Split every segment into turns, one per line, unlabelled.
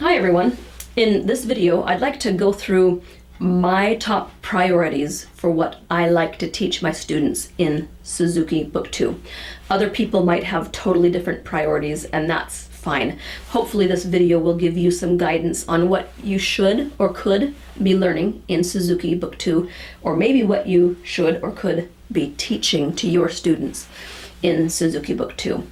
Hi everyone. In this video, I'd like to go through my top priorities for what I like to teach my students in Suzuki Book 2. Other people might have totally different priorities, and that's fine. Hopefully this video will give you some guidance on what you should or could be learning in Suzuki Book 2, or maybe what you should or could be teaching to your students in Suzuki Book 2.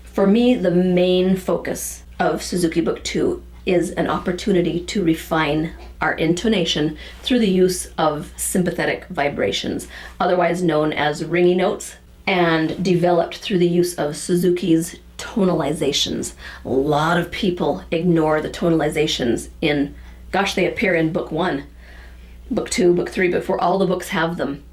For me, the main focus of Suzuki Book 2 is an opportunity to refine our intonation through the use of sympathetic vibrations, otherwise known as ringy notes, and developed through the use of Suzuki's tonalizations. A lot of people ignore the tonalizations they appear in Book 1, Book 2, Book 3, Book 4, all the books have them,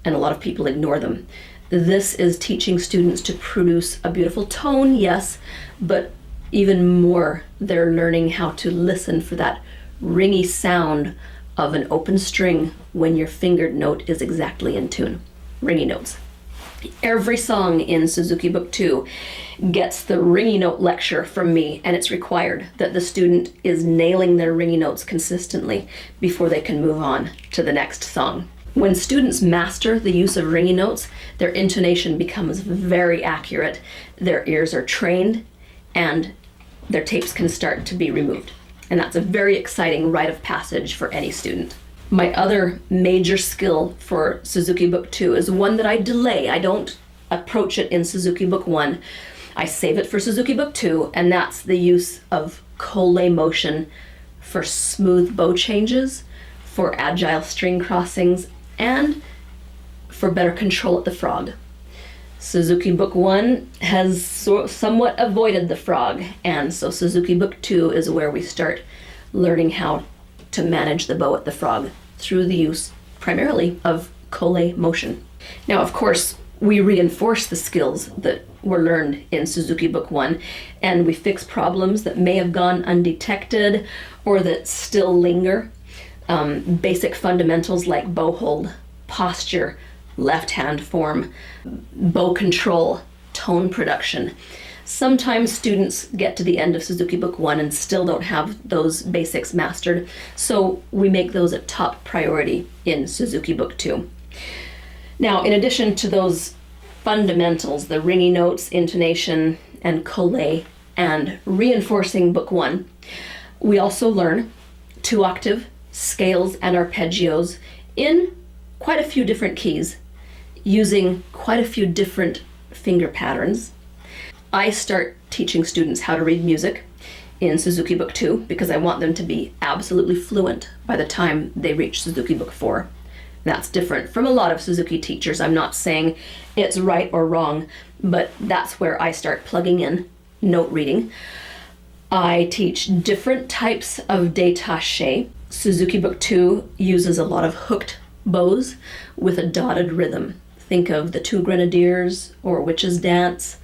and a lot of people ignore them. This is teaching students to produce a beautiful tone, yes, but even more, they're learning how to listen for that ringy sound of an open string when your fingered note is exactly in tune. Ringy notes. Every song in Suzuki Book 2 gets the ringy note lecture from me, and it's required that the student is nailing their ringy notes consistently before they can move on to the next song. When students master the use of ringy notes, their intonation becomes very accurate, their ears are trained, and their tapes can start to be removed. And that's a very exciting rite of passage for any student. My other major skill for Suzuki Book 2 is one that I delay. I don't approach it in Suzuki Book 1. I save it for Suzuki Book 2, and that's the use of colle motion for smooth bow changes, for agile string crossings, and for better control at the frog. Suzuki Book 1 has somewhat avoided the frog, and so Suzuki Book 2 is where we start learning how to manage the bow at the frog through the use primarily of colle motion. Now, of course, we reinforce the skills that were learned in Suzuki Book 1, and we fix problems that may have gone undetected or that still linger. Basic fundamentals like bow hold, posture, left hand form, bow control, tone production. Sometimes students get to the end of Suzuki Book 1 and still don't have those basics mastered, so we make those a top priority in Suzuki Book 2. Now, in addition to those fundamentals, the ringy notes, intonation, and colle, and reinforcing Book 1, we also learn 2-octave scales and arpeggios in quite a few different keys, using quite a few different finger patterns. I start teaching students how to read music in Suzuki Book 2 because I want them to be absolutely fluent by the time they reach Suzuki Book 4. That's different from a lot of Suzuki teachers. I'm not saying it's right or wrong, but that's where I start plugging in note reading. I teach different types of détaché. Suzuki Book 2 uses a lot of hooked bows with a dotted rhythm. Think of the Two Grenadiers or Witch's Dance.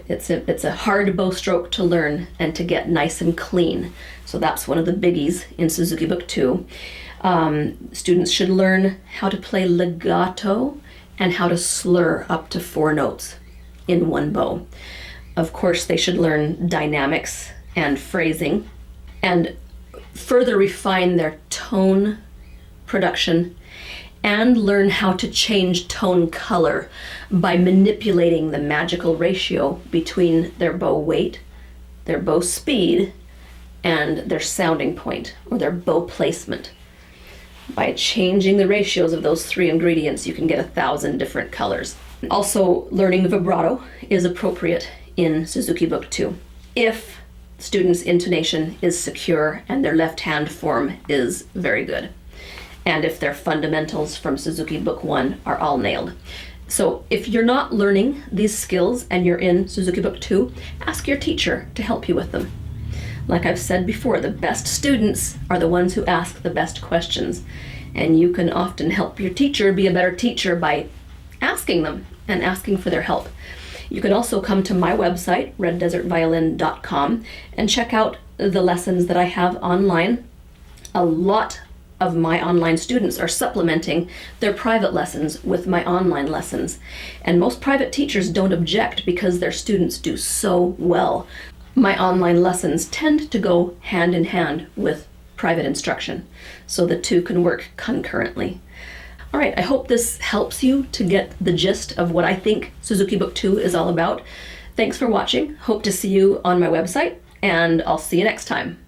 It's a hard bow stroke to learn and to get nice and clean. So that's one of the biggies in Suzuki Book 2. Students should learn how to play legato and how to slur up to 4 notes in one bow. Of course, they should learn dynamics and phrasing and further refine their tone production and learn how to change tone color by manipulating the magical ratio between their bow weight, their bow speed, and their sounding point or their bow placement. By changing the ratios of those 3 ingredients, you can get 1,000 different colors. Also, learning vibrato is appropriate in Suzuki Book 2 if students' intonation is secure and their left hand form is very good, and if their fundamentals from Suzuki Book 1 are all nailed. So if you're not learning these skills and you're in Suzuki Book 2, ask your teacher to help you with them. Like I've said before, the best students are the ones who ask the best questions, and you can often help your teacher be a better teacher by asking them and asking for their help. You can also come to my website, reddesertviolin.com, and check out the lessons that I have online. A lot of my online students are supplementing their private lessons with my online lessons. And most private teachers don't object because their students do so well. my online lessons tend to go hand in hand with private instruction, so the two can work concurrently. All right, I hope this helps you to get the gist of what I think Suzuki Book 2 is all about. Thanks for watching. Hope to see you on my website, and I'll see you next time.